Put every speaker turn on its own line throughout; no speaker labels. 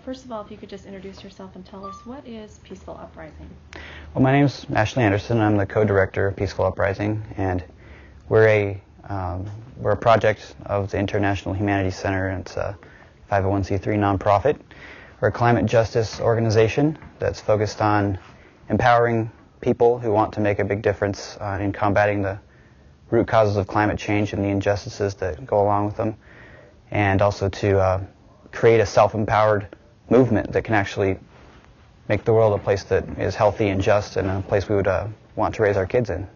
First of all, if you could just introduce yourself and tell us, what is Peaceful Uprising?
Well, my name's Ashley Anderson. I'm the co-director of Peaceful Uprising, and we're a project of the International Humanities Center. It's a 501c3 nonprofit. We're a climate justice organization that's focused on empowering people who want to make a big difference in combating the root causes of climate change and the injustices that go along with them, and also to create a self-empowered movement that can actually make the world a place that is healthy and just, and a place we would want to raise our kids in.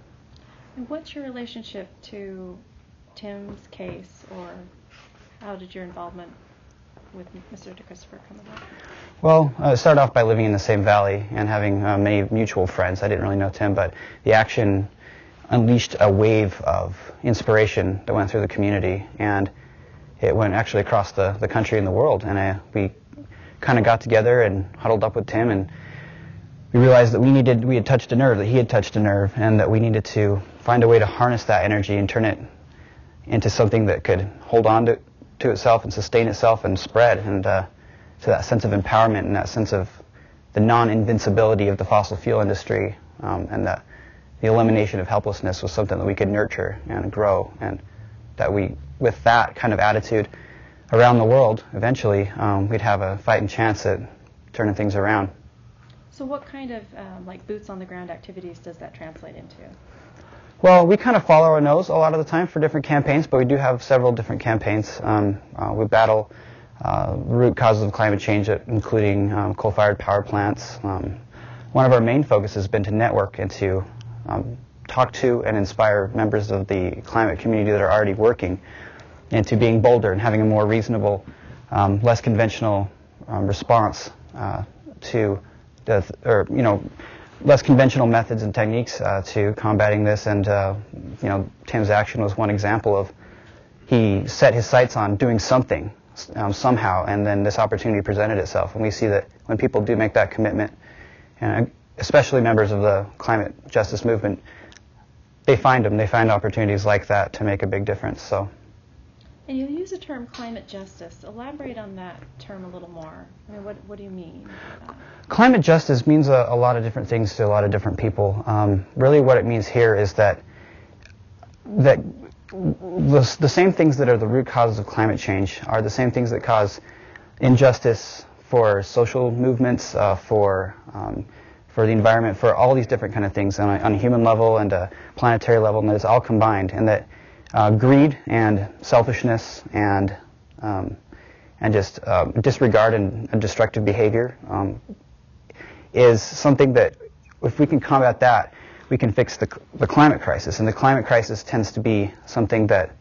And what's your relationship to Tim's case, or how did your involvement with Mr. DeChristopher come about?
Well, I started off by living in the same valley and having many mutual friends. I didn't really know Tim, but the action unleashed a wave of inspiration that went through the community, and it went actually across the country and the world. And we kind of got together and huddled up with Tim, and we realized that we had touched a nerve, that he had touched a nerve, and that we needed to find a way to harness that energy and turn it into something that could hold on to itself and sustain itself and spread, and to that sense of empowerment and that sense of the non-invincibility of the fossil fuel industry, and that the elimination of helplessness was something that we could nurture and grow, and that with that kind of attitude around the world, eventually we'd have a fighting chance at turning things around.
So what kind of boots on the ground activities does that translate into?
Well, we kind of follow our nose a lot of the time for different campaigns, but we do have several different campaigns. We battle root causes of climate change, including coal-fired power plants. One of our main focuses has been to network and to talk to and inspire members of the climate community that are already working into being bolder and having a more reasonable, less conventional response to less conventional methods and techniques to combating this. And Tim's action was one example of, he set his sights on doing something somehow, and then this opportunity presented itself. And we see that when people do make that commitment, and especially members of the climate justice movement, they find opportunities like that to make a big difference. So.
And you use the term climate justice. Elaborate on that term a little more. I mean, what do you mean by that? Climate
justice means a lot of different things to a lot of different people. Really what it means here is that the same things that are the root causes of climate change are the same things that cause injustice for social movements, for the environment, for all these different kind of things on a human level and a planetary level, and that it's all combined, and that greed and selfishness and just disregard and destructive behavior is something that, if we can combat that, we can fix the climate crisis. And the climate crisis tends to be something that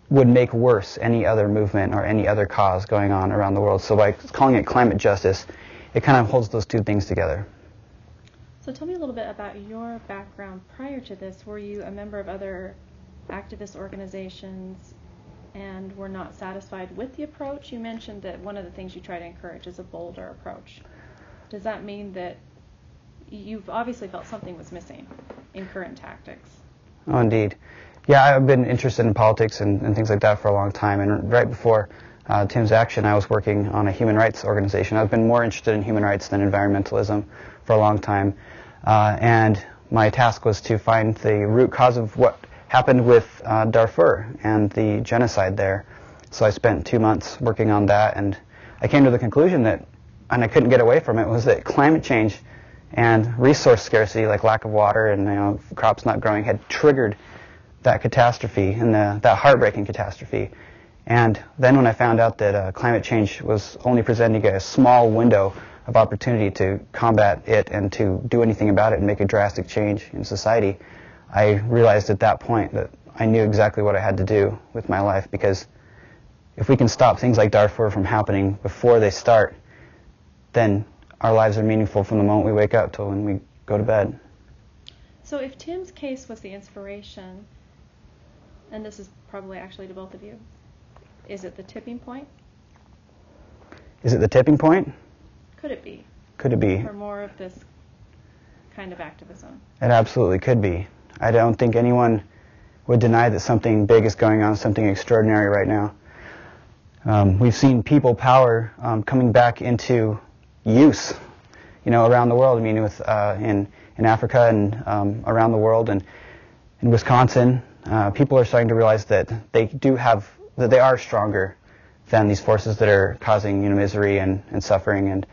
would make worse any other movement or any other cause going on around the world. So by calling it climate justice, it kind of holds those two things together.
So tell me a little bit about your background prior to this. Were you a member of other activist organizations and were not satisfied with the approach? You mentioned that one of the things you try to encourage is a bolder approach. Does that mean that you've obviously felt something was missing in current tactics?
Oh, indeed. Yeah, I've been interested in politics and things like that for a long time, and right before Tim's action, I was working on a human rights organization. I've been more interested in human rights than environmentalism for a long time, and my task was to find the root cause of what happened with Darfur and the genocide there. So I spent 2 months working on that, and I came to the conclusion that, and I couldn't get away from it, was that climate change and resource scarcity, like lack of water and crops not growing, had triggered that catastrophe, and that heartbreaking catastrophe. And then when I found out that climate change was only presenting a small window of opportunity to combat it and to do anything about it and make a drastic change in society, I realized at that point that I knew exactly what I had to do with my life, because if we can stop things like Darfur from happening before they start, then our lives are meaningful from the moment we wake up till when we go to bed.
So if Tim's case was the inspiration, and this is probably actually to both of you, is it the tipping point?
Is it the tipping point?
Could it be?
Could it be?
For more of this kind of activism?
It absolutely could be. I don't think anyone would deny that something big is going on, something extraordinary right now. We've seen people power coming back into use, around the world. I mean, with in Africa and around the world, and in Wisconsin, people are starting to realize that they are stronger than these forces that are causing misery and suffering,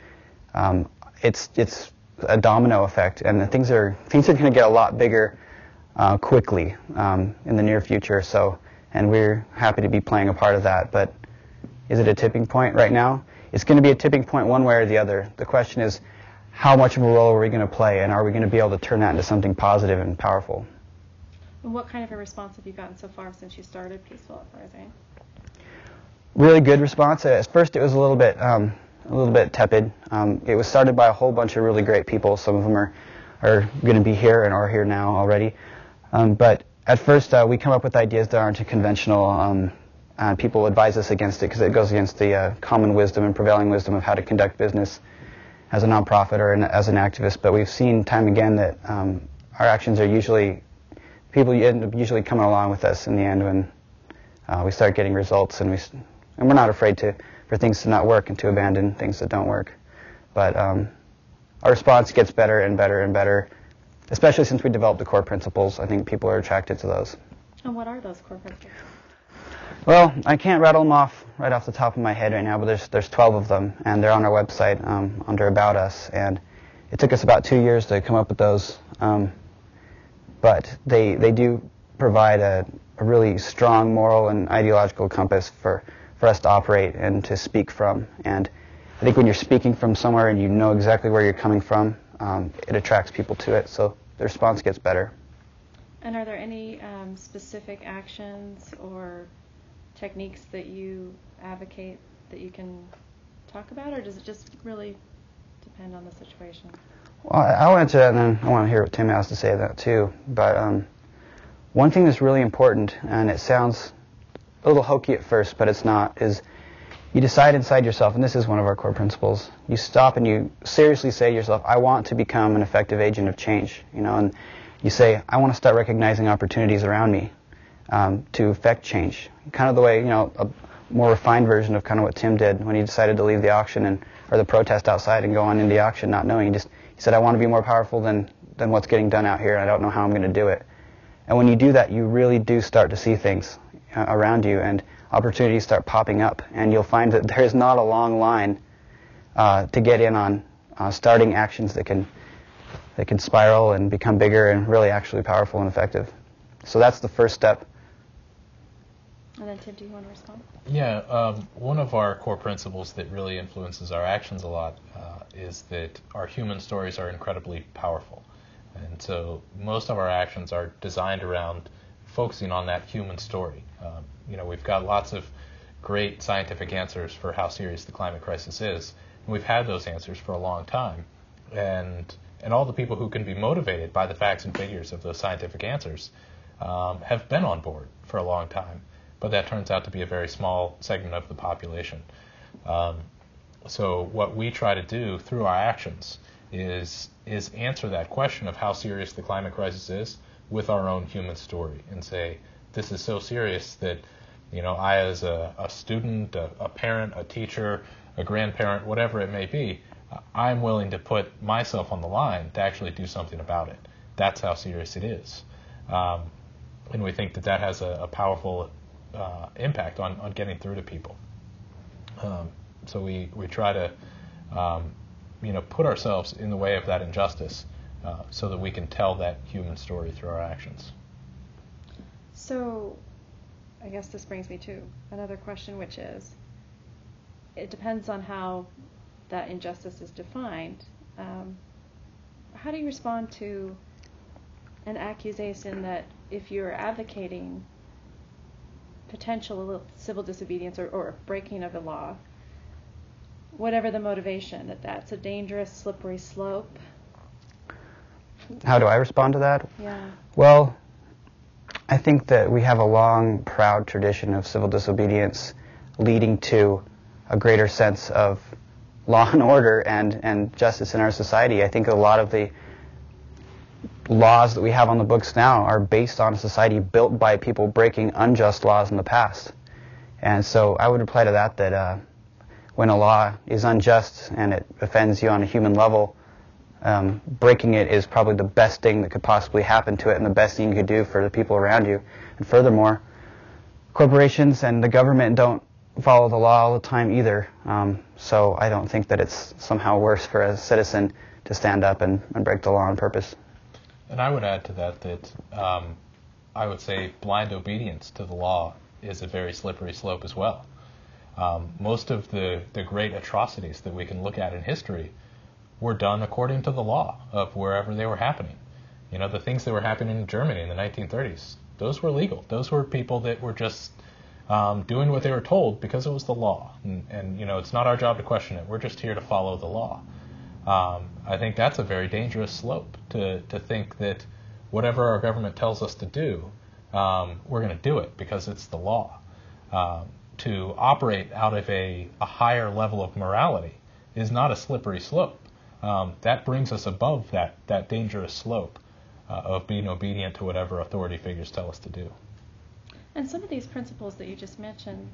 and it's a domino effect, and things are going to get a lot bigger quickly in the near future. So, and we're happy to be playing a part of that. But is it a tipping point right now? It's going to be a tipping point one way or the other. The question is, how much of a role are we going to play, and are we going to be able to turn that into something positive and powerful?
And what kind of a response have you gotten so far since you started Peaceful Uprising?
Really good response. At first, it was a little bit tepid. It was started by a whole bunch of really great people. Some of them are going to be here and are here now already. But at first, we come up with ideas that aren't conventional. And people advise us against it because it goes against the common wisdom and prevailing wisdom of how to conduct business as a nonprofit or as an activist. But we've seen time again that our actions are usually, people end up usually coming along with us in the end when we start getting results, and we're not afraid for things to not work and to abandon things that don't work. But our response gets better and better and better, especially since we developed the core principles. I think people are attracted to those.
And what are those core principles?
Well, I can't rattle them off right off the top of my head right now, but there's 12 of them, and they're on our website under About Us, and it took us about 2 years to come up with those. But they do provide a really strong moral and ideological compass for us to operate and to speak from. And I think when you're speaking from somewhere and you know exactly where you're coming from, it attracts people to it, so the response gets better.
And are there any specific actions or techniques that you advocate that you can talk about, or does it just really depend on the situation?
Well, I'll answer that, and then I want to hear what Tim has to say about that too. But one thing that's really important, and it sounds a little hokey at first, but it's not, is you decide inside yourself, and this is one of our core principles, you stop and you seriously say to yourself, I want to become an effective agent of change, and you say, I want to start recognizing opportunities around me to affect change. Kind of the way, a more refined version of kind of what Tim did when he decided to leave the auction or the protest outside and go on into the auction not knowing. He said, I want to be more powerful than what's getting done out here, and I don't know how I'm going to do it. And when you do that, you really do start to see things around you, and opportunities start popping up, and you'll find that there is not a long line to get in on starting actions that can spiral and become bigger and really actually powerful and effective. So that's the first step.
And then Tim, do you want to respond?
Yeah, one of our core principles that really influences our actions a lot is that our human stories are incredibly powerful. And so most of our actions are designed around focusing on that human story. We've got lots of great scientific answers for how serious the climate crisis is, and we've had those answers for a long time. And all the people who can be motivated by the facts and figures of those scientific answers have been on board for a long time. But that turns out to be a very small segment of the population. So what we try to do through our actions is answer that question of how serious the climate crisis is with our own human story, and say, this is so serious that, I as a student, a parent, a teacher, a grandparent, whatever it may be, I'm willing to put myself on the line to actually do something about it. That's how serious it is. And we think that has a powerful impact on getting through to people. So we try to put ourselves in the way of that injustice so that we can tell that human story through our actions.
So I guess this brings me to another question, which is, it depends on how that injustice is defined. How do you respond to an accusation that if you're advocating potential civil disobedience or breaking of the law, whatever the motivation, that's a dangerous, slippery slope?
How do I respond to that?
Yeah.
Well, I think that we have a long, proud tradition of civil disobedience leading to a greater sense of law and order and justice in our society. I think a lot of the laws that we have on the books now are based on a society built by people breaking unjust laws in the past. And so I would reply to that when a law is unjust and it offends you on a human level, breaking it is probably the best thing that could possibly happen to it and the best thing you could do for the people around you. And furthermore, corporations and the government don't follow the law all the time either. So I don't think that it's somehow worse for a citizen to stand up and break the law on purpose.
And I would add to that I would say blind obedience to the law is a very slippery slope as well. Most of the great atrocities that we can look at in history were done according to the law of wherever they were happening. You know, the things that were happening in Germany in the 1930s, those were legal. Those were people that were just doing what they were told because it was the law. And you know, it's not our job to question it. We're just here to follow the law. I think that's a very dangerous slope to think that whatever our government tells us to do, we're going to do it because it's the law. To operate out of a higher level of morality is not a slippery slope. That brings us above that dangerous slope of being obedient to whatever authority figures tell us to do.
And some of these principles that you just mentioned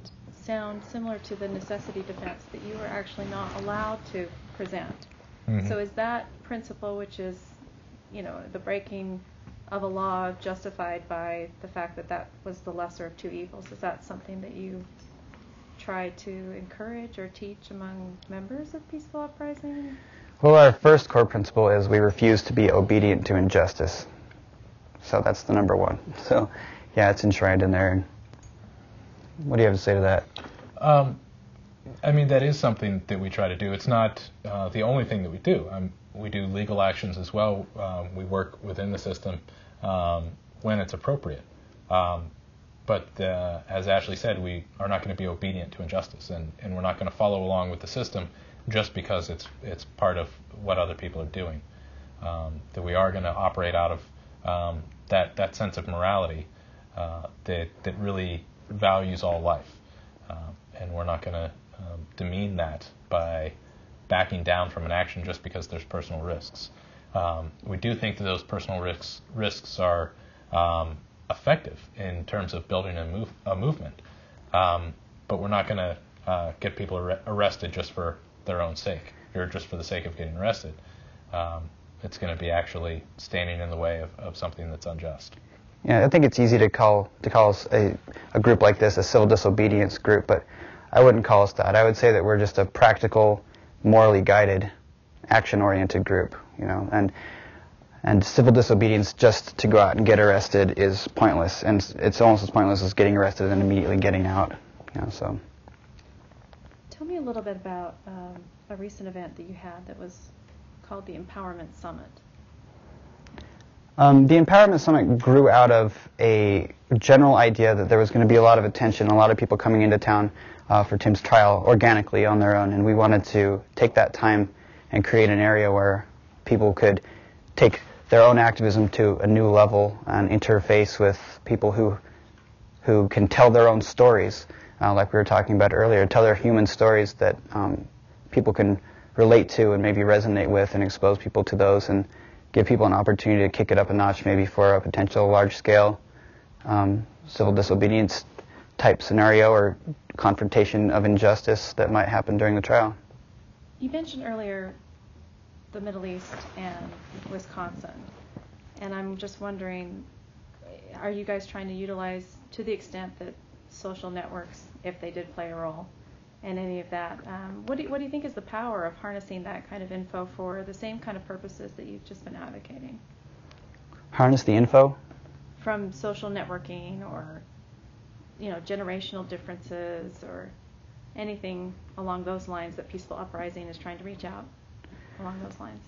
sound similar to the necessity defense that you were actually not allowed to present. Mm-hmm. So is that principle, which is, you know, the breaking of a law justified by the fact that that was the lesser of two evils, is that something that you try to encourage or teach among members of Peaceful Uprising?
Well, our first core principle is we refuse to be obedient to injustice. So that's the number one. So, yeah, it's enshrined in there. What do you have to say to that?
I mean, that is something that we try to do. It's not the only thing that we do. We do legal actions as well. We work within the system when it's appropriate. But as Ashley said, we are not going to be obedient to injustice, and we're not going to follow along with the system just because it's part of what other people are doing. That we are going to operate out of that sense of morality that really values all life, and we're not going to demean that by backing down from an action just because there's personal risks. We do think that those personal risks are effective in terms of building a movement, but we're not going to get people arrested just for their own sake, or just for the sake of getting arrested. It's going to be actually standing in the way of something that's unjust.
Yeah, I think it's easy to call us a group like this a civil disobedience group, but I wouldn't call us that. I would say that we're just a practical, morally guided, action-oriented group, you know, and civil disobedience just to go out and get arrested is pointless, and it's almost as pointless as getting arrested and immediately getting out, you know, so.
Tell me a little bit about a recent event that you had that was called the Empowerment Summit.
The Empowerment Summit grew out of a general idea that there was going to be a lot of attention, a lot of people coming into town for Tim's trial organically on their own, and we wanted to take that time and create an area where people could take their own activism to a new level and interface with people who can tell their own stories, like we were talking about earlier, tell their human stories that people can relate to and maybe resonate with, and expose people to those and give people an opportunity to kick it up a notch maybe for a potential large-scale civil disobedience type scenario or confrontation of injustice that might happen during the trial.
You mentioned earlier the Middle East and Wisconsin, and I'm just wondering, are you guys trying to utilize, to the extent that social networks, if they did play a role in any of that, what do you think is the power of harnessing that kind of info for the same kind of purposes that you've just been advocating?
Harness the info?
From social networking, or, you know, generational differences, or anything along those lines that Peaceful Uprising is trying to reach out along those lines.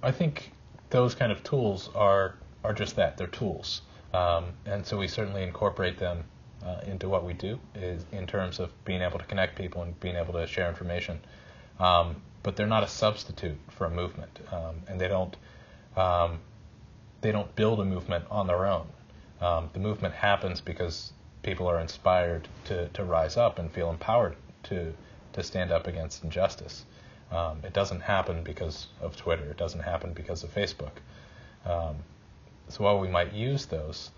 I think those kind of tools are just that. They're tools. And so we certainly incorporate them into what we do, is in terms of being able to connect people and being able to share information. But they're not a substitute for a movement, and they don't build a movement on their own. The movement happens because people are inspired to rise up and feel empowered to stand up against injustice. It doesn't happen because of Twitter. It doesn't happen because of Facebook. So while we might use those,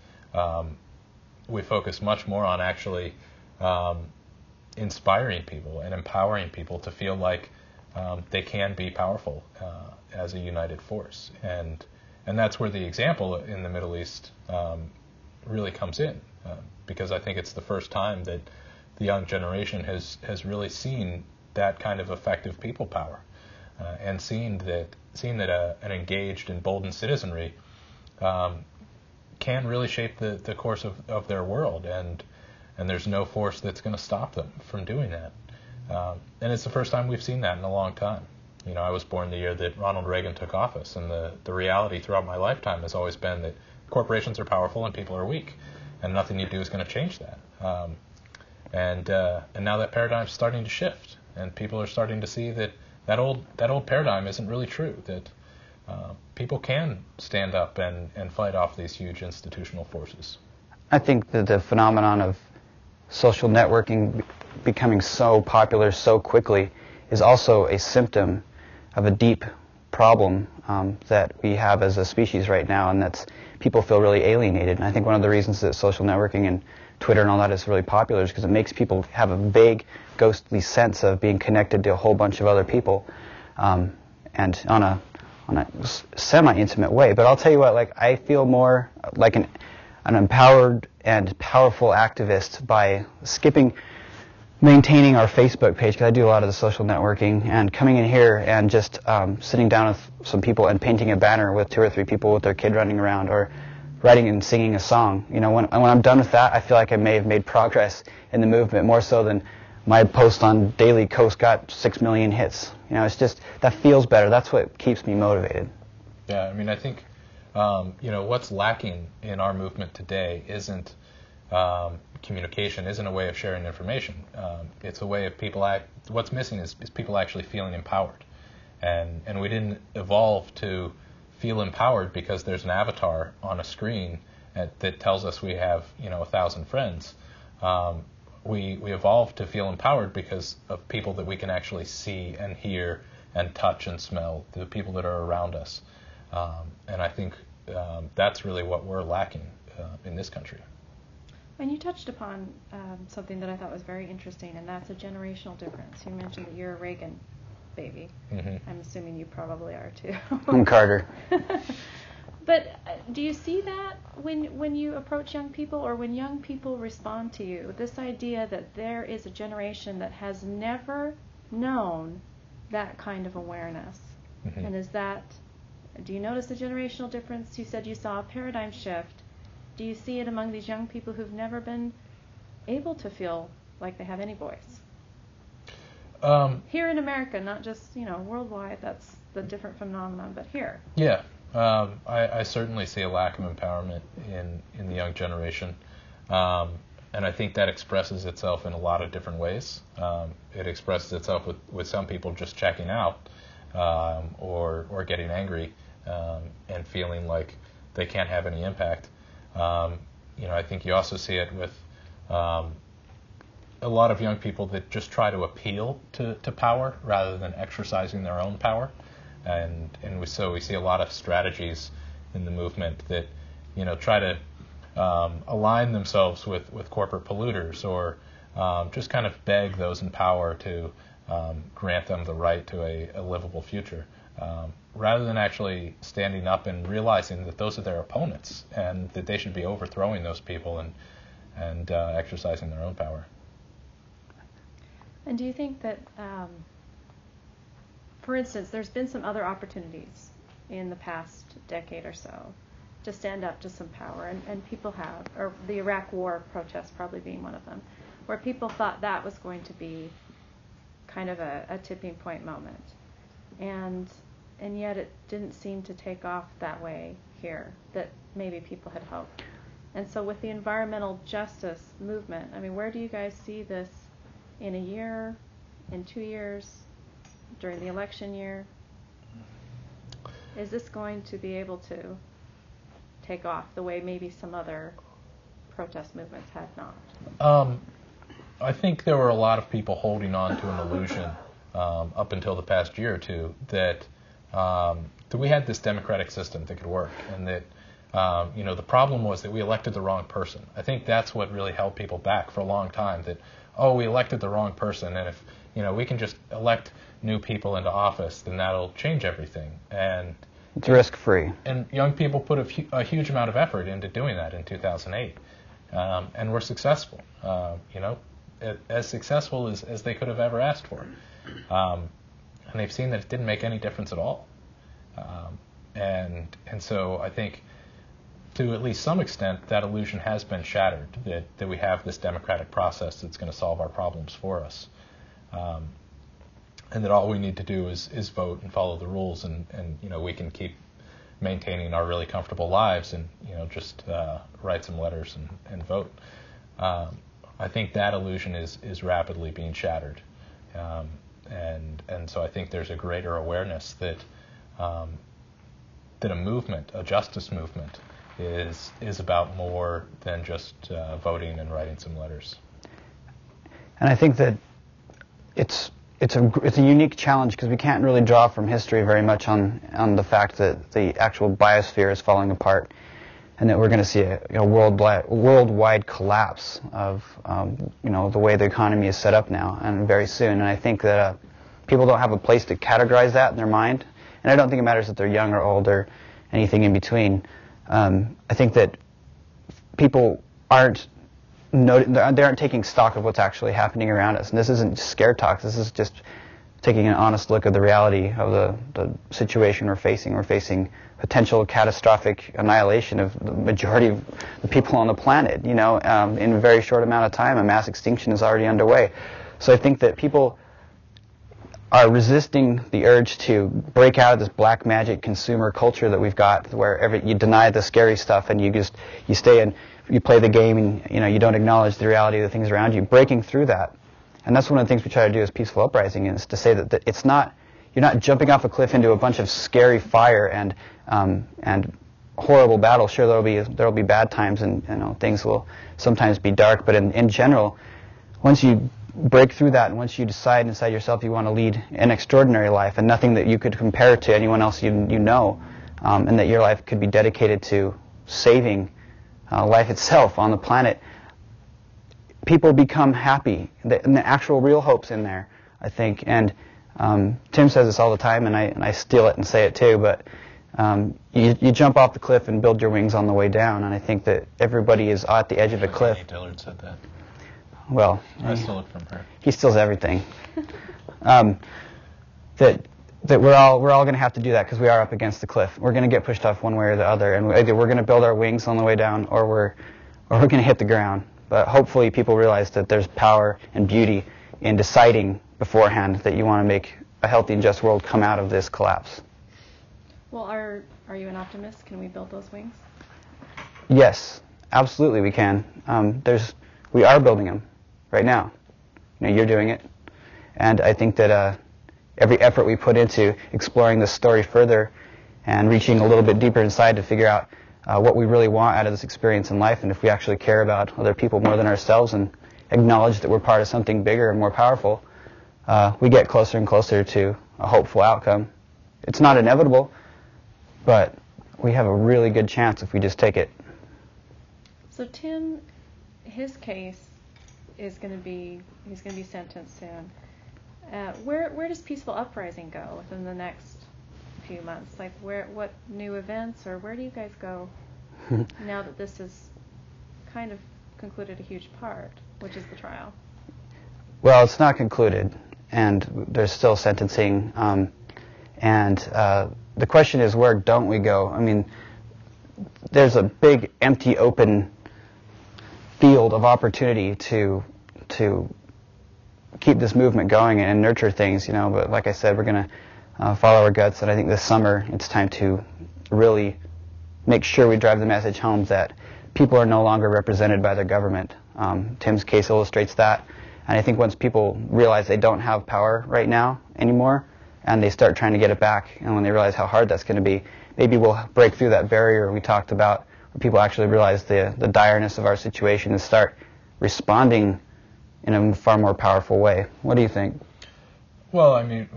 we focus much more on actually inspiring people and empowering people to feel like they can be powerful as a united force. And that's where the example in the Middle East really comes in, because I think it's the first time that the young generation has really seen that kind of effective people power, and seen that an engaged, emboldened citizenry can really shape the course of their world, and there's no force that's going to stop them from doing that. And it's the first time we've seen that in a long time. You know, I was born the year that Ronald Reagan took office, and the reality throughout my lifetime has always been that corporations are powerful and people are weak, and nothing you do is going to change that. And now that paradigm's starting to shift, and people are starting to see that old paradigm isn't really true, that people can stand up and fight off these huge institutional forces.
I think that the phenomenon of social networking becoming so popular so quickly is also a symptom of a deep problem that we have as a species right now, and that's people feel really alienated. And I think one of the reasons that social networking and Twitter and all that is really popular is because it makes people have a vague, ghostly sense of being connected to a whole bunch of other people, and on a semi-intimate way. But I'll tell you what, like, I feel more like an empowered and powerful activist by maintaining our Facebook page, because I do a lot of the social networking, and coming in here and just sitting down with some people and painting a banner with 2 or 3 people with their kid running around, or writing and singing a song. You know, when I'm done with that, I feel like I may have made progress in the movement, more so than my post on Daily Coast got 6 million hits. You know, it's just, that feels better. That's what keeps me motivated.
Yeah, I mean, I think, what's lacking in our movement today isn't communication, isn't a way of sharing information. It's a way of what's missing is people actually feeling empowered. And we didn't evolve to feel empowered because there's an avatar on a screen that tells us we have, 1,000 friends. We evolved to feel empowered because of people that we can actually see and hear and touch and smell, the people that are around us. And I think that's really what we're lacking in this country.
And you touched upon something that I thought was very interesting, and that's a generational difference. You mentioned that you're a Reagan baby. Mm-hmm. I'm assuming you probably are too.
I'm Carter.
But do you see that when you approach young people, or when young people respond to you, this idea that there is a generation that has never known that kind of awareness? Mm-hmm. And do you notice a generational difference? You said you saw a paradigm shift. Do you see it among these young people who've never been able to feel like they have any voice? Here in America, not just, worldwide, that's the different phenomenon, but here.
Yeah. I certainly see a lack of empowerment in the young generation. And I think that expresses itself in a lot of different ways. It expresses itself with some people just checking out, or getting angry, and feeling like they can't have any impact. I think you also see it with a lot of young people that just try to appeal to power rather than exercising their own power. And so we see a lot of strategies in the movement that, try to align themselves with corporate polluters, or just kind of beg those in power to grant them the right to a livable future, rather than actually standing up and realizing that those are their opponents and that they should be overthrowing those people and exercising their own power.
And do you think that, for instance, there's been some other opportunities in the past decade or so to stand up to some power, and people have, or the Iraq War protests probably being one of them, where people thought that was going to be kind of a tipping point moment, and yet it didn't seem to take off that way here, that maybe people had hoped. And so with the environmental justice movement, I mean, where do you guys see this in a year, in 2 years, during the election year? Is this going to be able to take off the way maybe some other protest movements had not?
I think there were a lot of people holding on to an illusion up until the past year or two that we had this democratic system that could work, and that The problem was that we elected the wrong person. I think that's what really held people back for a long time, that, oh, we elected the wrong person, and if, we can just elect new people into office, then that'll change everything. And
it's risk-free.
And young people put a huge amount of effort into doing that in 2008, and were successful, as successful as they could have ever asked for. And they've seen that it didn't make any difference at all. And so I think, to at least some extent, that illusion has been shattered, that we have this democratic process that's going to solve our problems for us. And that all we need to do is vote and follow the rules, and we can keep maintaining our really comfortable lives and just write some letters and vote. I think that illusion is rapidly being shattered, and so I think there's a greater awareness that a movement, a justice movement, is about more than just voting and writing some letters.
And I think that it's a unique challenge because we can't really draw from history very much on the fact that the actual biosphere is falling apart, and that we're going to see a worldwide collapse of the way the economy is set up now, and very soon. And I think that people don't have a place to categorize that in their mind, and I don't think it matters if they're young or old or anything in between. I think that people they aren't taking stock of what's actually happening around us. And this isn't scare talk. This is just taking an honest look at the reality of the situation we're facing. We're facing potential catastrophic annihilation of the majority of the people on the planet. In a very short amount of time, a mass extinction is already underway. So I think that people are resisting the urge to break out of this black magic consumer culture that we've got, where you deny the scary stuff and you stay and you play the game, and you don't acknowledge the reality of the things around you. Breaking through that, and that's one of the things we try to do as Peaceful Uprising, is to say that it's not, you're not jumping off a cliff into a bunch of scary fire and horrible battle. Sure, there'll be bad times, and things will sometimes be dark, but in general, once you break through that, and once you decide inside yourself you want to lead an extraordinary life and nothing that you could compare to anyone else and that your life could be dedicated to saving life itself on the planet, people become happy. And the actual real hope's in there, I think. And Tim says this all the time, and I steal it and say it too, but you jump off the cliff and build your wings on the way down, and I think that everybody is at the edge of a cliff.
Amy Dillard said that.
Well,
I stole it from her. He
steals everything. That we're all going to have to do that because we are up against the cliff. We're going to get pushed off one way or the other, and either we're going to build our wings on the way down, or we're going to hit the ground. But hopefully, people realize that there's power and beauty in deciding beforehand that you want to make a healthy and just world come out of this collapse.
Well, are you an optimist? Can we build those wings?
Yes, absolutely, we can. We are building them right now. You're doing it, and I think that every effort we put into exploring this story further and reaching a little bit deeper inside to figure out what we really want out of this experience in life, and if we actually care about other people more than ourselves and acknowledge that we're part of something bigger and more powerful, we get closer and closer to a hopeful outcome. It's not inevitable, but we have a really good chance if we just take it.
So Tim, his case is going to be sentenced soon. Where does Peaceful Uprising go within the next few months? Like, what new events, or where do you guys go now that this has kind of concluded a huge part, which is the trial?
Well, it's not concluded, and there's still sentencing. And the question is, where don't we go? I mean, there's a big, empty, open field of opportunity to keep this movement going and nurture things, but like I said, we're going to follow our guts, and I think this summer it's time to really make sure we drive the message home that people are no longer represented by their government. Tim's case illustrates that, and I think once people realize they don't have power right now anymore, and they start trying to get it back, and when they realize how hard that's going to be, maybe we'll break through that barrier we talked about, where people actually realize the direness of our situation and start responding in a far more powerful way. What do you think?
Well, I mean,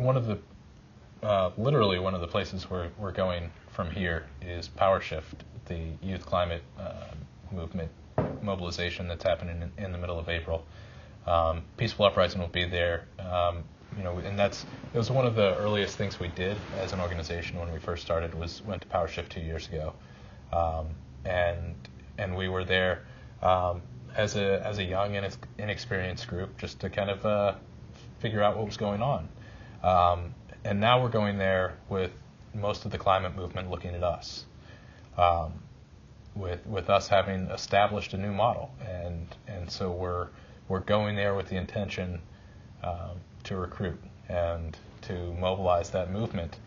literally one of the places we're going from here is Power Shift, the youth climate movement mobilization that's happening in the middle of April. Peaceful Uprising will be there, and it was one of the earliest things we did as an organization when we first started. Went to Power Shift 2 years ago, and we were there as a young and inexperienced group just to kind of figure out what was going on. And now we're going there with most of the climate movement looking at us, with us having established a new model, and so we're going there with the intention to recruit and to mobilize that movement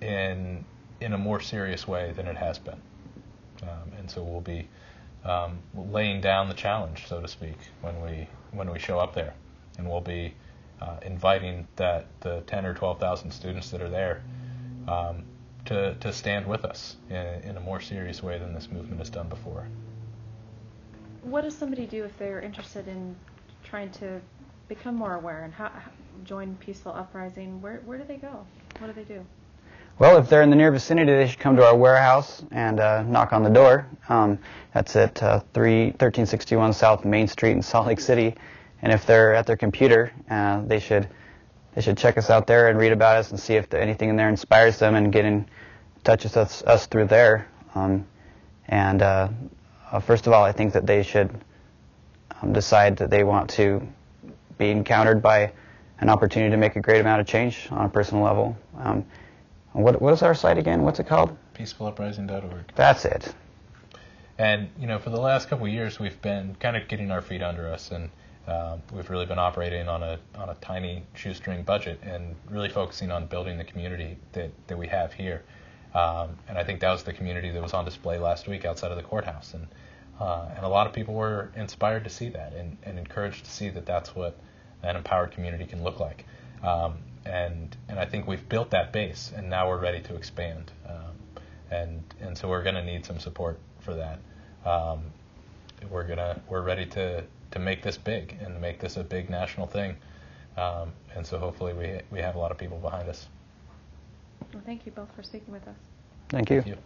in a more serious way than it has been, and so we'll be laying down the challenge, so to speak, when we show up there, and we'll be inviting the 10 or 12,000 students that are there to stand with us in a more serious way than this movement has done before.
What does somebody do if they're interested in trying to become more aware and join Peaceful Uprising? Where do they go? What do they do?
Well, if they're in the near vicinity, they should come to our warehouse and knock on the door. That's at 1361 South Main Street in Salt Lake City. And if they're at their computer, they should check us out there and read about us and see if anything in there inspires them and get in touch with us through there. First of all, I think that they should decide that they want to be encountered by an opportunity to make a great amount of change on a personal level. What is our site again? What's it called?
peacefuluprising.org.
That's it.
And for the last couple of years, we've been kind of getting our feet under us, and we've really been operating on a tiny shoestring budget and really focusing on building the community that we have here. And I think that was the community that was on display last week outside of the courthouse, and a lot of people were inspired to see that and encouraged to see that that's what an empowered community can look like. And I think we've built that base, and now we're ready to expand. And so we're going to need some support for that. We're ready to make this big and make this a big national thing. And so hopefully we have a lot of people behind us.
Well, thank you both for speaking with us.
Thank you.
Thank you.